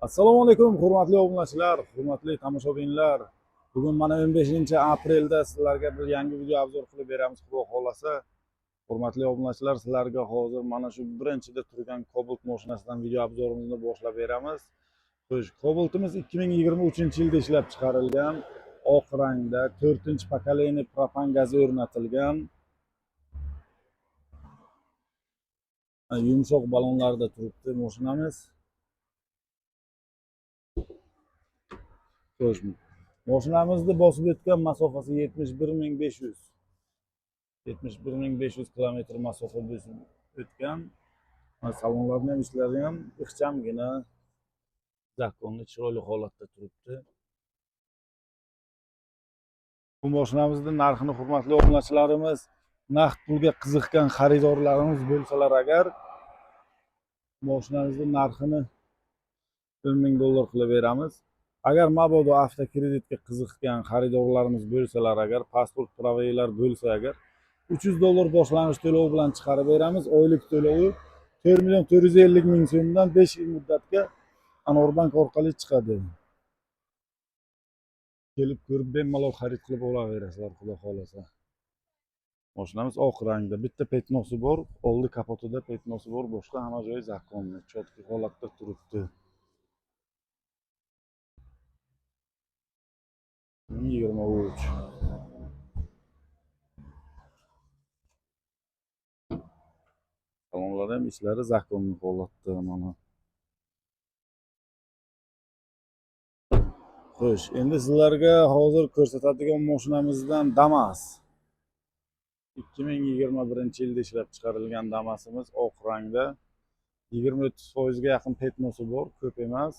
Assalomu alaykum, hurmatli obunachilar, hurmatli tomoshabinlar. Bugun mana 15-aprelda sizlarga bir yangi video obzor qilib beramiz, xudo xolasa. Hurmatli obunachilar, sizlarga hozir mana shu birinchida turgan Cobalt mashinasidan video obzorimizni boshlab beramiz. Xo'sh, Cobaltimiz 2023-yilda ishlab chiqarilgan, oq rangda 4-pokoleniya propan gazi o'rnatilgan. Yumshoq balonlarda turibdi mashinamiz. Xo'sh, mashinamizni bosib o'tgan masofasi 71.500 kilometr masofa bosib o'tgan. Salonlarni ham ishlari ham ixchamgina, zakonni chiroyli holatda turibdi. Bu mashinamizning narxini hurmatli obunachilarimiz, naqd pulga qiziqqan xaridorlarimiz bo'lsalar agar, mashinamizning narxini $10,000 qilib beramiz. Agar mabodo avtokreditga qiziqqan xaridorlarimiz bo'lsalar agar, pasport pravaylar bo'lsa agar, $300 boshlang'ich to'lov bilan chiqarib beramiz. Oylik to'lovi 4,450,000 so'mdan 5 yil muddatga Anorbank orqali chiqadi. Kelib ko'rib bemalol xarid qilib olaverasizlar, xudo xolasa. Mashinamiz oq rangda, bitta petnosi bor, oldi kapotida petnosi bor, boshqa hamma joyi zakonni, chotki holatda turibdi. 23. Salonlar ham ishlari zakonni holatda mana. Xo'sh, endi sizlarga hozir ko'rsatadigan mashinamizdan Damas. 2021-yilda ishlab chiqarilgan Damasimiz oq rangda. 20-30% ga yaqin petnosi bor, ko'p emas.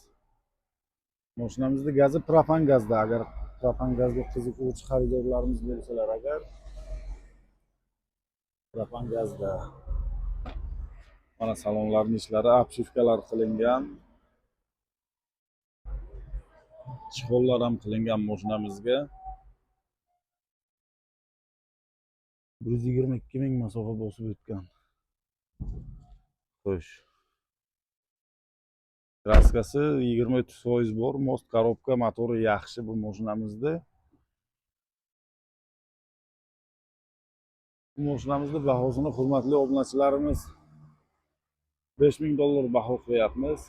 Mashinamizning gazi propan gazda. Agar propan gazga qiziquvchi xaridorlarimiz bo'lsalar agar, propan gazda. Mana salonlarning ishlari, obshivkalar qilingan. Chexollar ham qilingan mashinamizga. 122,000 masofa bosib o'tgan. Xo'sh. Kraskasi 20-30% bor, most korobka, motori yaxshi bu mashinamizda. Bu mashinamizning bahosini hurmatli obunachilarimiz $5,000 baho qo'yapmiz.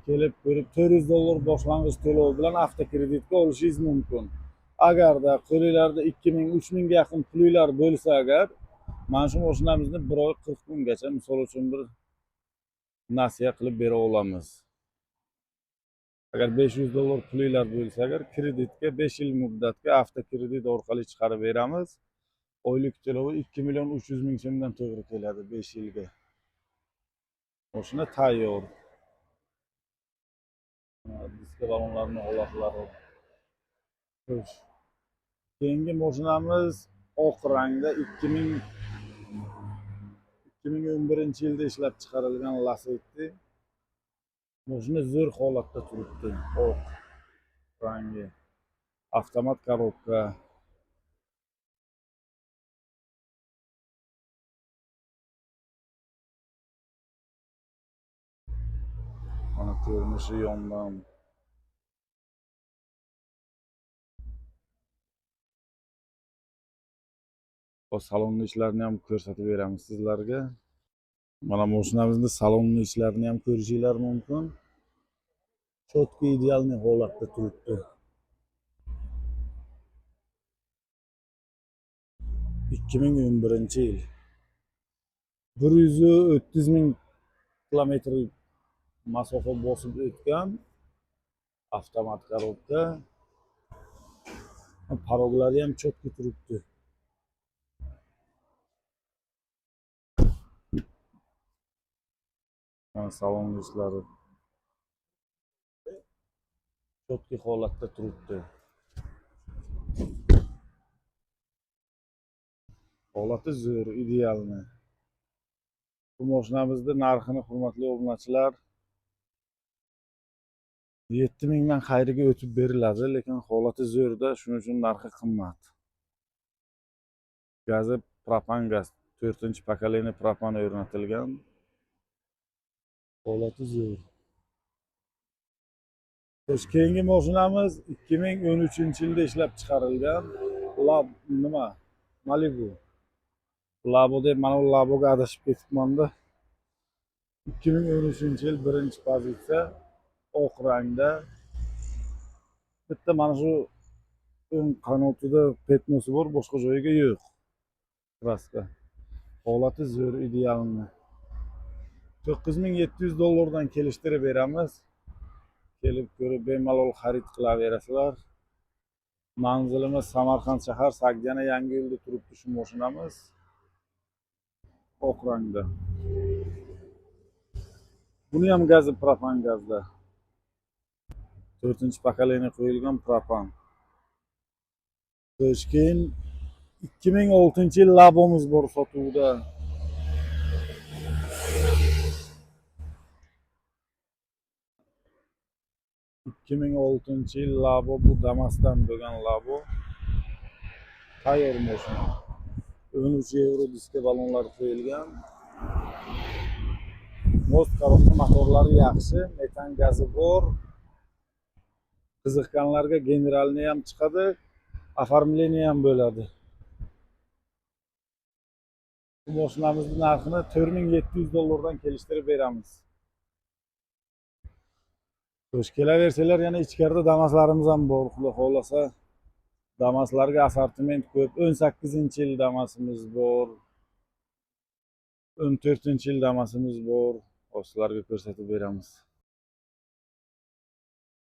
Kelib ko'rib $400 boshlang'ich to'lov bilan avtokreditga olishingiz mumkin. Agarda qo'lingizda 2,000-3,000 ga yaqin pulinglar bo'lsa agar, mana shu mashinamizni 1 oy 40 kungacha misol uchun bir nasiya qilib bera olamiz. Agar $500 pulinglar bo'lsa agar, kreditga 5 yil muddatga avtokredit orqali chiqarib beramiz. Oylik to'lovi 2,300,000 so'mdan to'g'ri keladi 5 yilga. Mashina tayyor. Diska balonlarning holatlari. Xo'sh. Keyingi mashinamiz oq rangda 2011-yilda ishlab chiqarilgan Lacetti. Mashina zo'r holatda turibdi. Oq rangi. Avtomat korobka. Mana ko'rinishi yondan. Salonning ishlarini ham ko'rsatib beramiz sizlarga. Mana mashinamizning salonning ishlarini ham ko'rishingiz mumkin. Chotki idealniy holatda turibdi. 2011-yil. 130,000 kilometr masofa bosib o'tgan avtomat korobka. Paroglari ham chotki turibdi. Mana salon ishlari chotki holatda turibdi. Holati zo'r, idealni. Bu mashinamizning narxini hurmatli obunachilar 7,000 dan xayriga o'tib beriladi, lekin holati zo'rda, shuning uchun narxi qimmat. Gazi propan gaz, 4-pokoleniya propan o'rnatilgan. Holati zo'r. Keyingi mashinamiz 2013-yilda ishlab chiqarilgan nima? Malibu. Labo deb mana bu Laboga adashib ketibman-da. 2013-yil birinchi pozitsiya oq rangda. Bitta mana shu o'ng qanotida petnosi bor, boshqa joyiga yo'q. Kraska. Holati zo'r, idealni. $9700 kelishtirib beramiz. Kelib ko'rib bemalol xarid qilaverasizlar. Manzilimiz Samarqand shahar Saggana Yangiyo'lda turibdi shu mashinamiz. Oq rangda. Buni ham gazi propan gazda. 4-pokoleniya qo'yilgan propan. Keyin 2006-yil Labo'miz bor sotuvda. 2006-yil Labo, bu Damas'dan bo'lgan Labo. Tayyor mashina. 13 euro diska balonlar qo'yilgan. Most qaroqli motorlari yaxshi, metan gazi bor. Qiziqqanlarga generalni ham chiqadi, оформление ham bo'ladi. Bu mashinamizning narxini $4700 kelishtirib beramiz. Xo'sh, kelaversalar, yana ichkarida Damaslarimiz ham bor. Xudo xolasa, Damaslarga assortiment ko'p. 18-yil Damasimiz bor. 14-yil Damasimiz bor. Sizlarga ko'rsatib beramiz.